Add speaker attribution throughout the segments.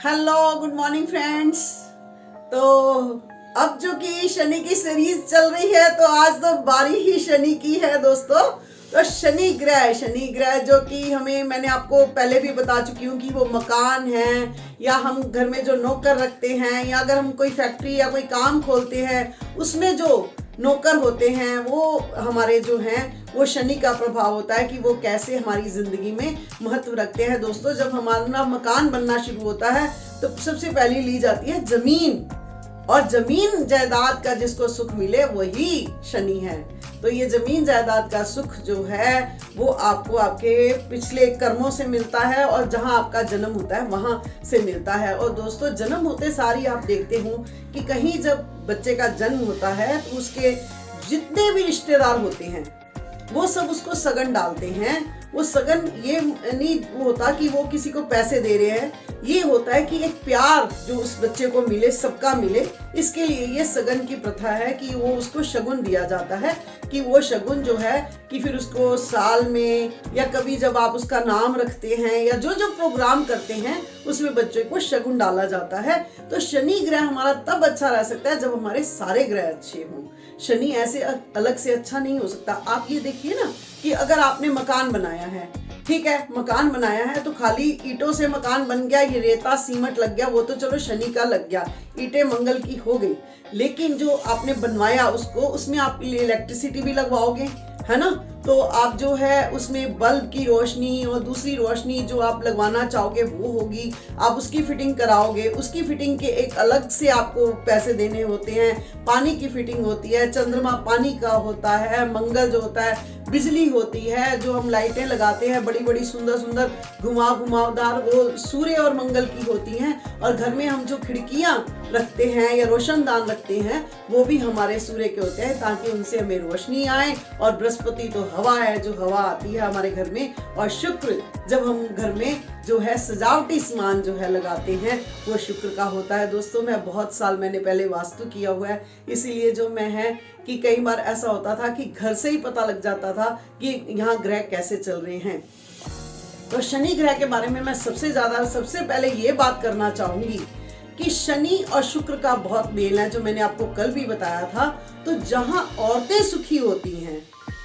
Speaker 1: Hello good morning friends. तो अब जो कि शनि की सीरीज चल रही है तो आज तो बारी ही शनि की है दोस्तों। तो शनि ग्रह जो कि मैंने आपको पहले भी बता चुकी हूँ कि वो मकान है या हम घर में जो नौकर रखते हैं या अगर हम कोई फैक्ट्री या कोई काम खोलते हैं उसमें जो नौकर होते हैं वो हमारे जो हैं वो शनि का प्रभाव होता है कि वो कैसे हमारी जिंदगी में महत्व रखते हैं। दोस्तों जब हमारा मकान बनना शुरू होता है तो सबसे पहले ली जाती है जमीन, और जमीन जायदाद का जिसको सुख मिले वही शनि है। तो ये जमीन जायदाद का सुख जो है वो आपको आपके पिछले कर्मों से मिलता है और जहां आपका जन्म होता है वहां से मिलता है। और दोस्तों जन्म होते सारी आप देखते हो कि कहीं जब बच्चे का जन्म होता है तो उसके जितने भी रिश्तेदार होते हैं वो सब उसको सगन डालते हैं। वो सगन ये नहीं होता कि वो किसी को पैसे दे रहे हैं, ये होता है कि एक प्यार जो उस बच्चे को मिले, सबका मिले, इसके लिए ये सगन की प्रथा है कि वो उसको शगुन दिया जाता है। कि वो शगुन जो है कि फिर उसको साल में या कभी जब आप उसका नाम रखते हैं या जो जो प्रोग्राम करते हैं उसमें बच्चे को शगुन डाला जाता है। तो शनि ग्रह हमारा तब अच्छा रह सकता है जब हमारे सारे ग्रह अच्छे हों। शनि ऐसे अलग से अच्छा नहीं हो सकता। आप ये देखिए ना कि अगर आपने मकान बनाया है, ठीक है, मकान बनाया है तो खाली ईंटों से मकान बन गया, ये रेता सीमेंट लग गया, वो तो चलो शनि का लग गया, ईंटें मंगल की हो गई। लेकिन जो आपने बनवाया उसको, उसमें आप इलेक्ट्रिसिटी भी लगवाओगे, है ना। तो आप जो है उसमें बल्ब की रोशनी और दूसरी रोशनी जो आप लगवाना चाहोगे वो होगी, आप उसकी फिटिंग कराओगे, उसकी फिटिंग के एक अलग से आपको पैसे देने होते हैं। पानी की फिटिंग होती है, चंद्रमा पानी का होता है, मंगल जो होता है बिजली होती है, जो हम लाइटें लगाते हैं बड़ी बड़ी सुंदर सुंदर घुमावदार वो सूर्य और मंगल की होती हैं। और घर में हम जो खिड़कियां रखते हैं या रोशनदान रखते हैं वो भी हमारे सूर्य के होते हैं ताकि उनसे हमें रोशनी आए। और बृहस्पति तो हवा है, जो हवा आती है हमारे घर में। और शुक्र जब हम घर में जो है सजावटी सामान जो है लगाते हैं वो शुक्र का होता है। दोस्तों मैं बहुत साल मैंने पहले वास्तु किया हुआ है, इसीलिए जो मैं है कि कई बार ऐसा होता था कि घर से ही पता लग जाता था कि यहाँ ग्रह कैसे चल रहे हैं। तो शनि ग्रह के बारे में मैं सबसे पहले ये बात करना चाहूंगी कि शनि और शुक्र का बहुत मेल है, जो मैंने आपको कल भी बताया था। तो जहां औरतें सुखी होती हैं,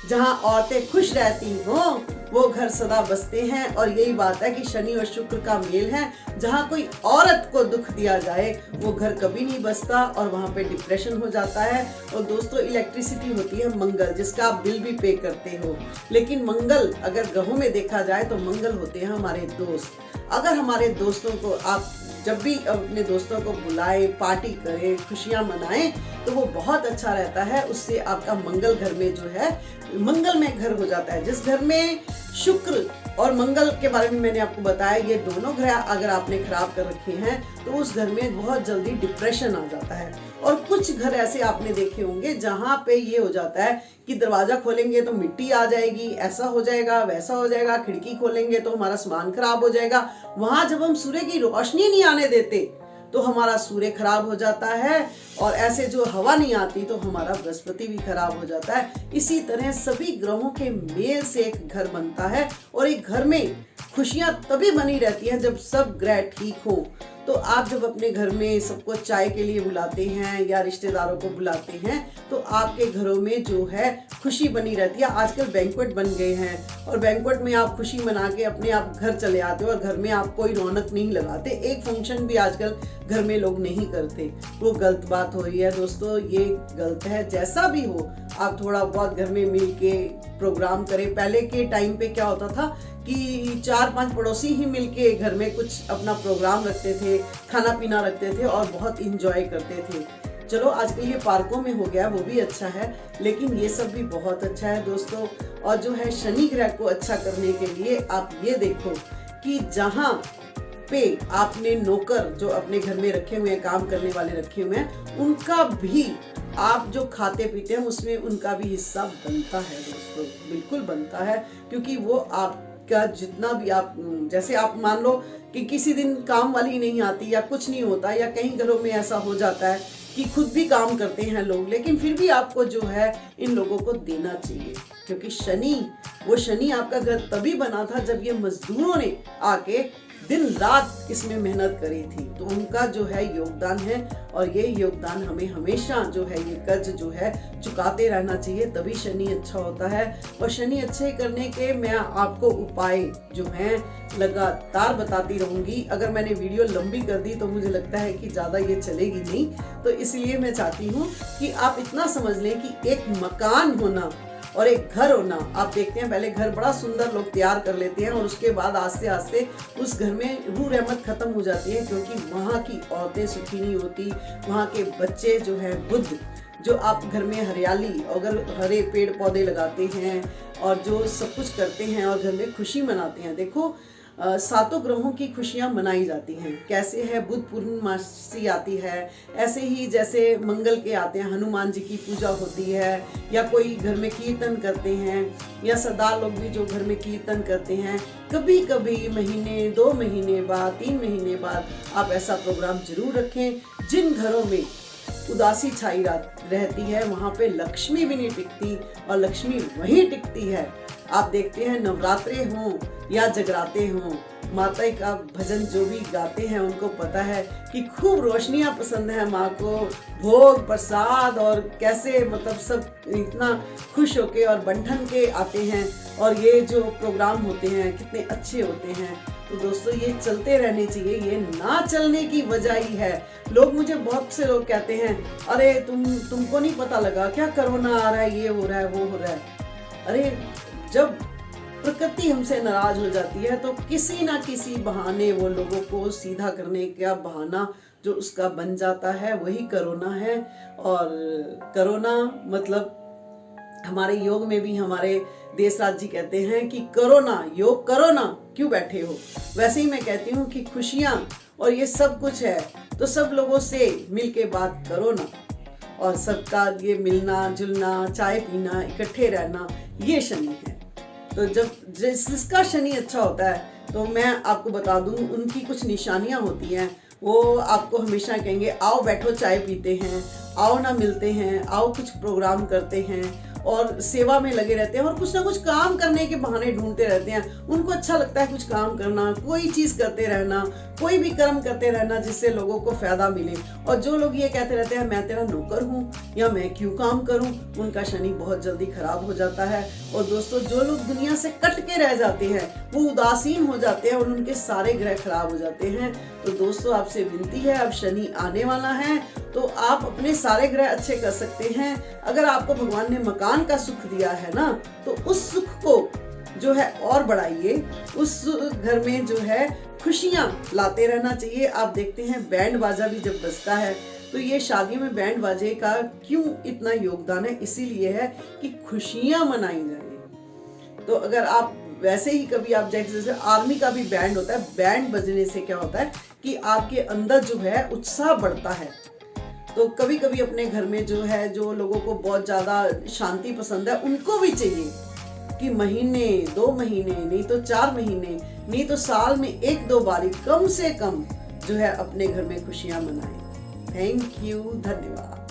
Speaker 1: जहां औरतें खुश रहती हो वो घर सदा बसते हैं। और यही बात है कि शनि और शुक्र का मेल है। जहां कोई औरत को दुख दिया जाए वो घर कभी नहीं बसता और वहां पे डिप्रेशन हो जाता है। और दोस्तों इलेक्ट्रिसिटी होती है मंगल, जिसका आप बिल भी पे करते हो। लेकिन मंगल अगर ग्रहों में देखा जाए तो मंगल होते हैं हमारे दोस्त। अगर हमारे दोस्तों को आप जब भी अपने दोस्तों को बुलाए, पार्टी करें, खुशियां मनाएं तो वो बहुत अच्छा रहता है। उससे आपका मंगल घर में जो है मंगल में घर हो जाता है। जिस घर में शुक्र और मंगल के बारे में मैंने आपको बताया, ये दोनों ग्रह अगर आपने खराब कर रखे हैं तो उस घर में बहुत जल्दी डिप्रेशन आ जाता है। और कुछ घर ऐसे आपने देखे होंगे जहां पे ये हो जाता है कि दरवाजा खोलेंगे तो मिट्टी आ जाएगी, ऐसा हो जाएगा, वैसा हो जाएगा, खिड़की खोलेंगे तो हमारा सामान खराब हो जाएगा। वहां जब हम सूर्य की रोशनी नहीं आने देते तो हमारा सूर्य खराब हो जाता है। और ऐसे जो हवा नहीं आती तो हमारा बृहस्पति भी खराब हो जाता है। इसी तरह सभी ग्रहों के मेल से एक घर बनता है और एक घर में खुशियां तभी बनी रहती हैं जब सब ग्रह ठीक हो। तो आप जब अपने घर में सबको चाय के लिए बुलाते हैं या रिश्तेदारों को बुलाते हैं तो आपके घरों में जो है खुशी बनी रहती है। आजकल बैंक्वेट बन गए हैं और बैंक्वेट में आप खुशी मना के अपने आप घर चले आते हो और घर में आप कोई रौनक नहीं लगाते। एक फंक्शन भी आजकल घर में लोग नहीं करते, वो गलत बात हो रही है दोस्तों, ये गलत है। जैसा भी हो आप थोड़ा बहुत घर में मिल के प्रोग्राम करें। पहले के टाइम पे क्या होता था कि 4-5 पड़ोसी ही मिलके घर में कुछ अपना प्रोग्राम रखते थे, खाना पीना रखते थे और बहुत इंजॉय करते थे। चलो आजकल ये पार्कों में हो गया, वो भी अच्छा है, लेकिन ये सब भी बहुत अच्छा है दोस्तों। और जो है शनि ग्रह को अच्छा करने के लिए आप ये देखो कि जहां पे आपने नौकर जो अपने घर में रखे हुए हैं, काम करने वाले रखे हुए हैं, उनका भी आप जो खाते पीते हैं उसमें उनका भी हिस्सा बनता है दोस्तों, बिल्कुल बनता है। क्योंकि वो आपका जितना भी आप, जैसे आप मान लो कि किसी दिन काम वाली नहीं आती या कुछ नहीं होता, या कई घरों में ऐसा हो जाता है कि खुद भी काम करते हैं लोग, लेकिन फिर भी आपको जो है इन लोगों को देना चाहिए। क्योंकि शनि आपका घर तभी बना था जब ये मजदूरों ने आके दिन रात इसमें मेहनत करी थी, तो उनका जो है योगदान है और ये योगदान हमें हमेशा जो है ये कर्ज जो है चुकाते रहना चाहिए, तभी शनि अच्छा होता है। और शनि अच्छे करने के मैं आपको उपाय जो हैं लगातार बताती रहूंगी। अगर मैंने वीडियो लंबी कर दी तो मुझे लगता है कि ज़्यादा ये चलेगी नहीं, तो इसलिए मैं चाहती हूँ कि आप इतना समझ लें कि एक मकान होना और एक घर होना, आप देखते हैं पहले घर बड़ा सुंदर लोग तैयार कर लेते हैं और उसके बाद आस्ते आस्ते उस घर में रूह रहमत खत्म हो जाती है, क्योंकि वहाँ की औरतें सुखी नहीं होती, वहाँ के बच्चे जो है बुद्ध, जो आप घर में हरियाली अगर हरे पेड़ पौधे लगाते हैं और जो सब कुछ करते हैं और घर में खुशी मनाते हैं। देखो सातों ग्रहों की खुशियां मनाई जाती हैं। कैसे है, बुध पूर्णमासी आती है, ऐसे ही जैसे मंगल के आते हैं, हनुमान जी की पूजा होती है, या कोई घर में कीर्तन करते हैं, या सरदार लोग भी जो घर में कीर्तन करते हैं। कभी कभी महीने 2 महीने बाद 3 महीने बाद आप ऐसा प्रोग्राम जरूर रखें। जिन घरों में उदासी छाई रहती है वहाँ पे लक्ष्मी भी नहीं टिकती, और लक्ष्मी वहीं टिकती है। आप देखते हैं नवरात्रे हों या जगराते हों, माता का भजन जो भी गाते हैं उनको पता है कि खूब रोशनियां पसंद है माँ को, भोग प्रसाद, और कैसे मतलब सब इतना खुश होके और बंधन के आते हैं, और ये जो प्रोग्राम होते हैं कितने अच्छे होते हैं। तो दोस्तों ये चलते रहने चाहिए, ये ना चलने की वजह ही है। लोग मुझे बहुत से लोग कहते हैं, अरे तुमको नहीं पता लगा क्या, कोरोना आ रहा है, ये हो रहा है, वो हो रहा है। अरे जब प्रकृति हमसे नाराज हो जाती है तो किसी ना किसी बहाने वो लोगों को सीधा करने का बहाना जो उसका बन जाता है वही कोरोना है। और कोरोना मतलब हमारे योग में भी हमारे देशराज जी कहते हैं कि कोरोना योग कोरोना क्यों बैठे हो। वैसे ही मैं कहती हूँ कि खुशियाँ और ये सब कुछ है तो सब लोगों से मिल के बात करो ना, और सबका ये मिलना जुलना, चाय पीना, इकट्ठे रहना, ये शनि है। तो जब जिसका शनि अच्छा होता है तो मैं आपको बता दूं उनकी कुछ निशानियां होती हैं। वो आपको हमेशा कहेंगे आओ बैठो चाय पीते हैं, आओ ना मिलते हैं, आओ कुछ प्रोग्राम करते हैं, और सेवा में लगे रहते हैं और कुछ ना कुछ काम करने के बहाने ढूंढते रहते हैं। उनको अच्छा लगता है कुछ काम करना, कोई चीज़ करते रहना, कोई भी कर्म करते रहना जिससे लोगों को फायदा मिले। और जो लोग ये कहते रहते हैं मैं तेरा नौकर हूँ या मैं क्यों काम करूँ, उनका शनि बहुत जल्दी खराब हो जाता है। और दोस्तों जो लोग दुनिया से कट के रह जाते हैं वो उदासीन हो जाते हैं और उनके सारे ग्रह खराब हो जाते हैं। तो दोस्तों आपसे विनती है, अब शनि आने वाला है तो आप अपने सारे ग्रह अच्छे कर सकते हैं। अगर आपको भगवान ने मकान का सुख दिया है ना, तो उस सुख को जो है और बढ़ाइए, उस घर में जो है खुशियां लाते रहना चाहिए। आप देखते हैं बैंड बाजा भी जब बजता है तो ये शादियों में बैंड बाजे का क्यों इतना योगदान है, इसीलिए है कि खुशियां मनाई जाए। तो अगर आप वैसे ही कभी आप जैसे आर्मी का भी बैंड होता है, बैंड बजने से क्या होता है कि आपके अंदर जो है उत्साह बढ़ता है। तो कभी कभी अपने घर में जो है जो लोगों को बहुत ज़्यादा शांति पसंद है उनको भी चाहिए कि महीने 2 महीने नहीं तो 4 महीने नहीं तो साल में 1-2 बारी कम से कम जो है अपने घर में खुशियां मनाएं। थैंक यू, धन्यवाद।